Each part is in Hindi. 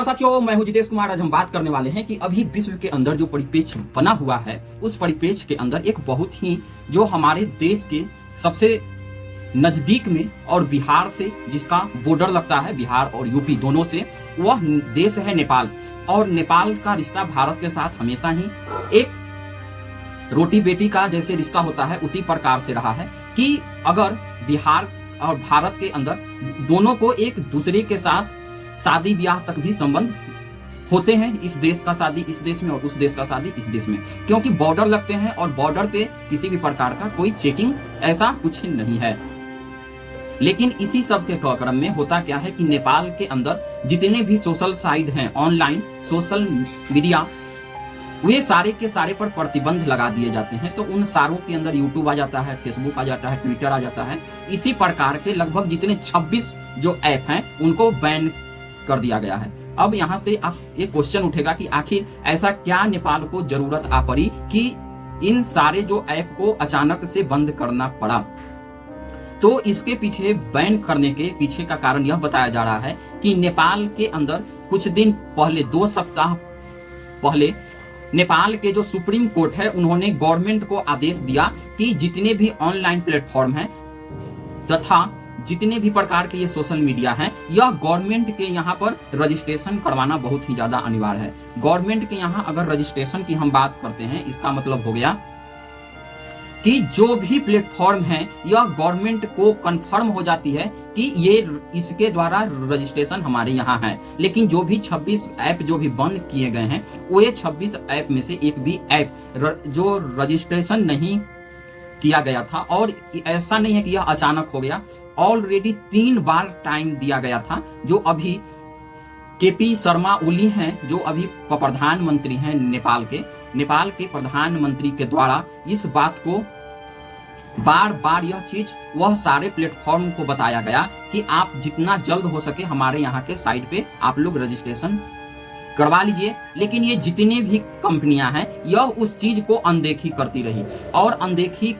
साथियों, मैं हूं जितेश कुमार। आज हम बात करने वाले हैं कि अभी विश्व के अंदर जो परिपेक्ष बना हुआ है, उस परिपेक्ष के अंदर एक बहुत ही जो हमारे देश के सबसे नजदीक में और बिहार से जिसका बॉर्डर लगता है, बिहार और यूपी दोनों से, वह देश है नेपाल। और नेपाल का रिश्ता भारत के साथ हमेशा ही एक रोटी बेटी का जैसे रिश्ता होता है, उसी प्रकार से रहा है कि अगर बिहार और भारत के अंदर दोनों को एक दूसरे के साथ शादी ब्याह तक भी संबंध होते हैं। इस देश का शादी इस देश में और उस देश का शादी इस देश में, क्योंकि बॉर्डर लगते हैं और बॉर्डर पे किसी भी प्रकार का कोई चेकिंग ऐसा कुछ नहीं है। लेकिन इसी सब के क्रम में होता क्या है कि नेपाल के अंदर जितने भी सोशल साइट हैं, ऑनलाइन सोशल मीडिया, वे सारे के सारे पर प्रतिबंध लगा दिए जाते हैं। तो उन सारों के अंदर यूट्यूब आ जाता है, फेसबुक आ जाता है, ट्विटर आ जाता है। इसी प्रकार के लगभग जितने 26 जो ऐप हैं उनको बैन कर दिया गया है। अब यहाँ से आप एक क्वेश्चन उठेगा कि आखिर ऐसा क्या नेपाल को जरूरत आ पड़ी कि इन सारे जो ऐप को अचानक से बंद करना पड़ा। तो इसके पीछे बैन करने के पीछे का कारण यह बताया जा रहा है कि नेपाल के अंदर कुछ दिन पहले, 2 सप्ताह पहले, नेपाल के जो सुप्रीम कोर्ट है उन्होंने गवर्नमेंट को आदेश दिया कि जितने भी ऑनलाइन प्लेटफॉर्म हैं तथा जितने भी प्रकार के ये सोशल मीडिया हैं, यह गवर्नमेंट के यहाँ पर रजिस्ट्रेशन करवाना बहुत ही ज्यादा अनिवार्य है। गवर्नमेंट के यहाँ अगर रजिस्ट्रेशन की हम बात करते हैं, इसका मतलब हो गया कि जो भी प्लेटफॉर्म है यह गवर्नमेंट को कंफर्म हो जाती है कि ये इसके द्वारा रजिस्ट्रेशन हमारे यहाँ है। लेकिन जो भी 26 ऐप जो भी बंद किए गए हैं, वो ये 26 ऐप में से एक भी ऐप जो रजिस्ट्रेशन नहीं किया गया था। और ऐसा नहीं है कि यह अचानक हो गया, ऑलरेडी 3 बार टाइम दिया गया था। जो अभी केपी शर्मा ओली हैं, जो अभी प्रधानमंत्री हैं नेपाल के प्रधानमंत्री के द्वारा इस बात को बार बार यह चीज वह सारे प्लेटफॉर्म को बताया गया कि आप जितना जल्द हो सके हमारे यहाँ के साइट पे आप लोग रजिस्ट्रेशन करवा लीजिए। लेकिन ये जितने भी कंपनियां हैं यह उस चीज को अनदेखी करती रही, और अनदेखी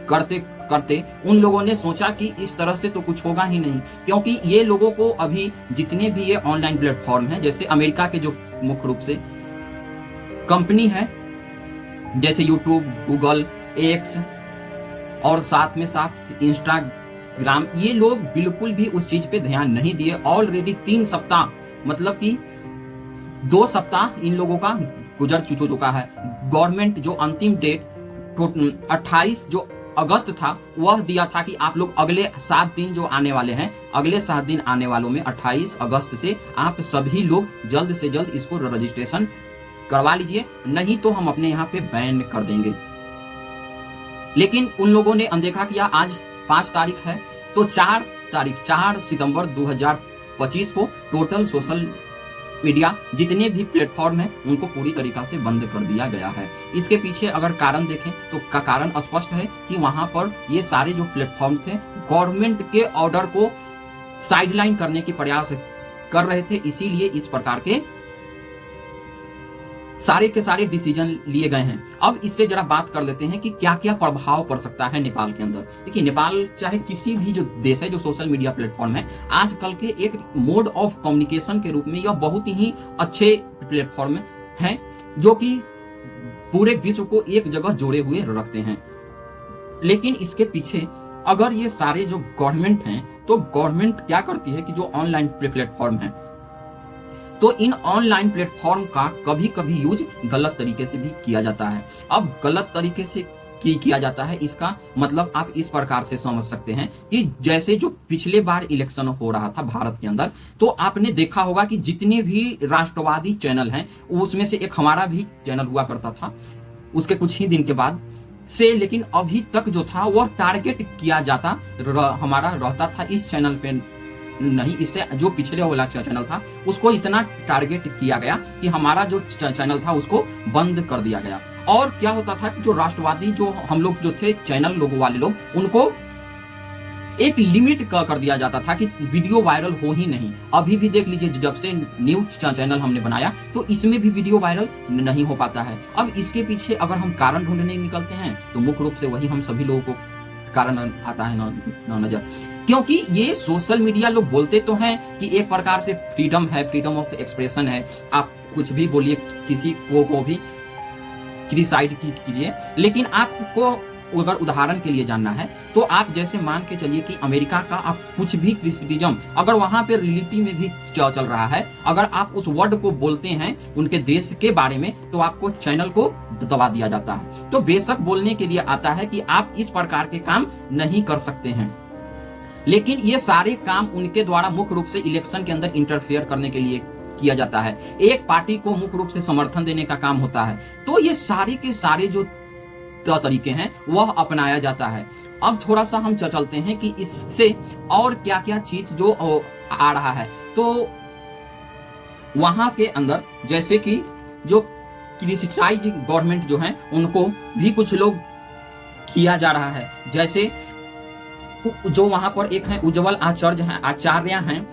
करते करते उन लोगों ने सोचा कि इस तरह से तो कुछ होगा ही नहीं, क्योंकि ये लोगों को अभी जितने भी ये ऑनलाइन प्लेटफॉर्म हैं, जैसे अमेरिका के जो मुख्य रूप से कंपनी है जैसे यूट्यूब, गूगल, एक्स और साथ में साथ इंस्टाग्राम, ये लोग बिल्कुल भी उस चीज पे ध्यान नहीं दिए। ऑलरेडी 3 सप्ताह, मतलब कि 2 सप्ताह इन लोगों का गुजर चुका है। गवर्नमेंट जो अंतिम डेट 28 जो अगस्त था वह दिया था कि आप लोग अगले 7 दिन जो आने वाले हैं, अगले 7 दिन आने वालों में 28 अगस्त से आप सभी लोग जल्द से जल्द इसको रजिस्ट्रेशन करवा लीजिए, नहीं तो हम अपने यहाँ पे बैन कर देंगे। लेकिन उन लोगों ने अनदेखा किया। आज 5 तारीख है, तो 4 सितंबर 2025 को टोटल सोशल मीडिया जितने भी प्लेटफॉर्म हैं उनको पूरी तरीका से बंद कर दिया गया है। इसके पीछे अगर कारण देखें तो का कारण स्पष्ट है कि वहां पर ये सारे जो प्लेटफॉर्म थे गवर्नमेंट के ऑर्डर को साइडलाइन करने की प्रयास कर रहे थे, इसीलिए इस प्रकार के सारे के सारे डिसीजन लिए गए हैं। अब इससे जरा बात कर लेते हैं कि क्या क्या प्रभाव पड़ सकता है नेपाल के अंदर। देखिए, नेपाल चाहे किसी भी जो देश है, जो सोशल मीडिया प्लेटफॉर्म है, आजकल के एक मोड ऑफ कम्युनिकेशन के रूप में यह बहुत ही अच्छे प्लेटफॉर्म हैं जो कि पूरे विश्व को एक जगह जोड़े हुए रखते हैं। लेकिन इसके पीछे अगर ये सारे जो गवर्नमेंट हैं, तो गवर्नमेंट क्या करती है कि जो ऑनलाइन प्लेटफॉर्म है, तो इन ऑनलाइन प्लेटफॉर्म का कभी कभी यूज गलत तरीके से भी किया जाता है। अब गलत तरीके से किया जाता है, इसका मतलब आप इस प्रकार से समझ सकते हैं कि जैसे जो पिछले बार इलेक्शन हो रहा था भारत के अंदर, तो आपने देखा होगा कि जितने भी राष्ट्रवादी चैनल हैं उसमें से एक हमारा भी चैनल हुआ करता था उसके कुछ ही दिन के बाद से, लेकिन अभी तक जो था वह टारगेट किया जाता हमारा रहता था इस चैनल पे नहीं, इससे जो पिछले वाला चैनल था उसको इतना टारगेट किया गया कि हमारा जो चैनल था उसको बंद कर दिया गया। और क्या होता था कि जो राष्ट्रवादी जो हम लोग जो थे चैनल लोगों वाले लोग, उनको एक लिमिट कर दिया जाता था कि वीडियो वायरल हो ही नहीं। अभी भी देख लीजिए, जब से न्यूज चैनल हमने बनाया तो इसमें भी वीडियो वायरल नहीं हो पाता है। अब इसके पीछे अगर हम कारण ढूंढने निकलते हैं तो मुख्य रूप से वही हम सभी लोगों को कारण आता है ना नजर क्योंकि ये सोशल मीडिया लोग बोलते तो हैं कि एक प्रकार से फ्रीडम है, फ्रीडम ऑफ एक्सप्रेशन है, आप कुछ भी बोलिए, किसी को भी क्रिटिसाइड कीजिए, लेकिन आपको अगर उदाहरण के लिए जानना है तो आप जैसे मान के चलिए कि अमेरिका का आप कुछ भी क्रिटिसिज्म अगर वहां पे रियलिटी में भी चल रहा है, अगर आप उस वर्ड को बोलते हैं उनके देश के बारे में, तो आपको चैनल को दबा दिया जाता है। तो बेशक बोलने के लिए आता है कि आप इस प्रकार के काम नहीं कर सकते हैं, लेकिन ये सारे काम उनके द्वारा मुख्य रूप से इलेक्शन के अंदर इंटरफेयर करने के लिए किया जाता है, एक पार्टी को मुख्य रूप से समर्थन देने का काम होता है। तो ये सारे के सारे जो तरीके हैं वह अपनाया जाता है। अब थोड़ा सा हम चलते हैं कि इससे और क्या क्या चीज जो आ रहा है। तो वहां के अंदर जैसे कि जो क्रिटिसाइज गवर्नमेंट जो है उनको भी कुछ लोग किया जा रहा है, जैसे जो वहां पर एक है उज्जवल आचार्य हैं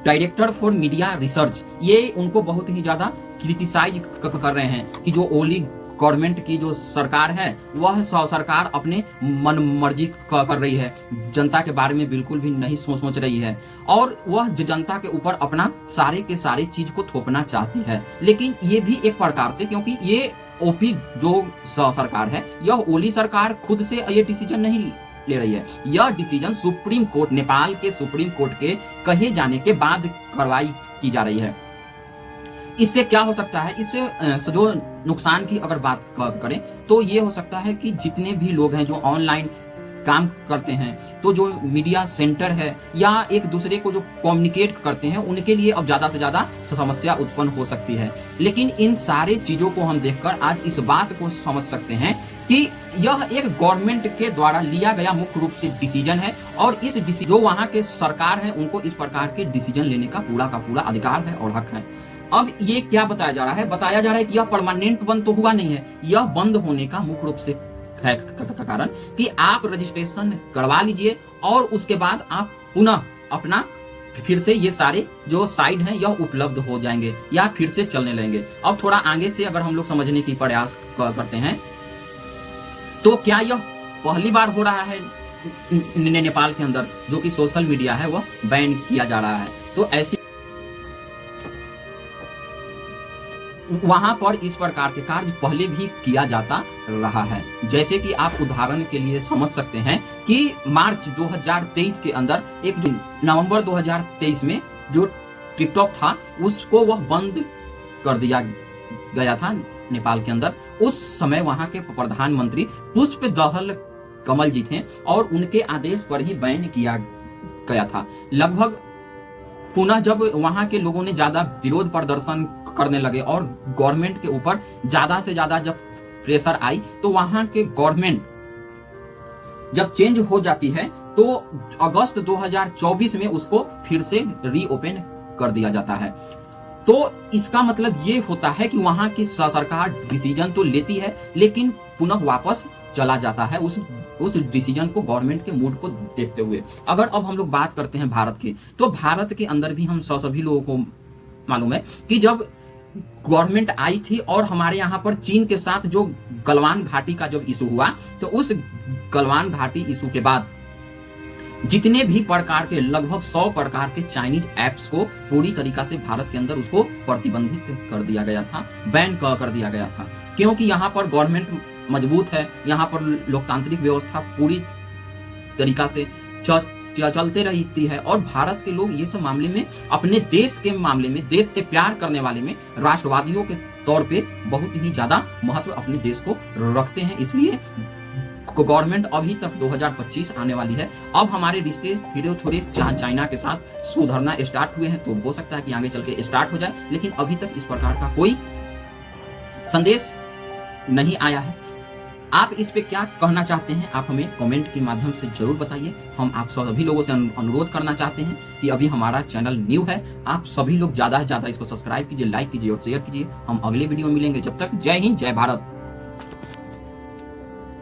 डायरेक्टर फॉर मीडिया रिसर्च, ये उनको बहुत ही ज्यादा क्रिटिसाइज कर रहे हैं कि जो ओली गवर्नमेंट की जो सरकार है वह सरकार अपने मन मर्जी कर रही है, जनता के बारे में बिल्कुल भी नहीं सोच रही है, और वह जनता के ऊपर अपना सारे के सारे चीज को थोपना चाहती है। लेकिन ये भी एक प्रकार से, क्योंकि ये ओपी जो सरकार है, यह ओली सरकार खुद से ये डिसीजन नहीं ले रही है, यह डिसीजन सुप्रीम कोर्ट, नेपाल के सुप्रीम कोर्ट के कहे जाने के बाद कार्रवाई की जा रही है। इससे क्या हो सकता है, इससे जो नुकसान की अगर बात करें तो ये हो सकता है कि जितने भी लोग हैं जो ऑनलाइन काम करते हैं, तो जो मीडिया सेंटर है या एक दूसरे को जो कम्युनिकेट करते हैं, उनके लिए अब ज्यादा से ज्यादा समस्या उत्पन्न हो सकती है। लेकिन इन सारे चीजों को हम देखकर आज इस बात को समझ सकते हैं कि यह एक गवर्नमेंट के द्वारा लिया गया मुख्य रूप से डिसीजन है, और इस डिसीजन जो वहां के सरकार है उनको इस प्रकार के डिसीजन लेने का पूरा अधिकार है और हक है। अब ये क्या बताया जा रहा है, बताया जा रहा है कि यह परमानेंट बंद तो हुआ नहीं है, यह बंद होने का मुख्य रूप से है कारण कि आप रजिस्ट्रेशन करवा लीजिए और उसके बाद आप पुनः अपना फिर से ये सारे जो साइट हैं यह उपलब्ध हो जाएंगे या फिर से चलने लगेंगे। अब थोड़ा आगे से अगर हम लोग समझने की प्रयास करते हैं तो क्या यह पहली बार हो रहा है नेपाल के अंदर जो कि सोशल मीडिया है वह बैन किया जा रहा है। तो ऐसी वहां पर इस प्रकार के कार्य पहले भी किया जाता रहा है। जैसे कि आप उदाहरण के लिए समझ सकते हैं कि मार्च 2023 के अंदर एक जो नवंबर 2023 में जो टिकटॉक था उसको वह बंद कर दिया गया था नेपाल के अंदर। उस समय वहां के प्रधानमंत्री पुष्प दहल कमल जी थे और उनके आदेश पर ही बैन किया गया था। लगभग पुनः जब वहां के लोगों ने ज्यादा विरोध प्रदर्शन करने लगे और गवर्नमेंट के ऊपर ज्यादा से ज्यादा जब प्रेशर आई, तो वहां के गवर्नमेंट जब चेंज हो जाती है तो अगस्त 2024 में उसको फिर से रीओपन कर दिया जाता है। तो इसका मतलब ये होता है कि वहां की सरकार डिसीजन तो लेती है लेकिन पुनः वापस चला जाता है उस डिसीजन को गवर्नमेंट के मूड को देखते हुए। अगर अब हम लोग बात करते हैं भारत की, तो भारत के अंदर भी हम सभी लोगों को मालूम है कि जब गवर्नमेंट आई थी और हमारे यहाँ पर चीन के साथ जो गलवान घाटी का जब इशू हुआ, तो उस गलवान घाटी इशू के बाद जितने भी प्रकार के लगभग 100 प्रकार के चाइनीज ऐप्स को पूरी तरीका से भारत के अंदर उसको प्रतिबंधित कर दिया गया था, बैन कर दिया गया था। क्योंकि यहाँ पर गवर्नमेंट मजबूत है, यहाँ पर लोकतांत्रिक व्यवस्था पूरी तरीका से चलते रहती है और भारत के लोग ये सब मामले में अपने देश के मामले में, देश से प्यार करने वाले में राष्ट्रवादियों के तौर पे बहुत ही ज्यादा महत्व अपने देश को रखते हैं। इसलिए गवर्नमेंट अभी तक 2025 आने वाली है, अब हमारे रिश्ते धीरे थोड़े चाइना के साथ सुधरना स्टार्ट हुए हैं, तो हो सकता है कि आगे चल के स्टार्ट हो जाए, लेकिन अभी तक इस प्रकार का कोई संदेश नहीं आया है। आप इस पे क्या कहना चाहते हैं, आप हमें कमेंट के माध्यम से जरूर बताइए। हम आप सभी लोगों से अनुरोध करना चाहते हैं कि अभी हमारा चैनल न्यू है, आप सभी लोग ज्यादा से ज्यादा इसको सब्सक्राइब कीजिए, लाइक कीजिए और शेयर कीजिए। हम अगले वीडियो में मिलेंगे, जब तक जय हिंद जय भारत।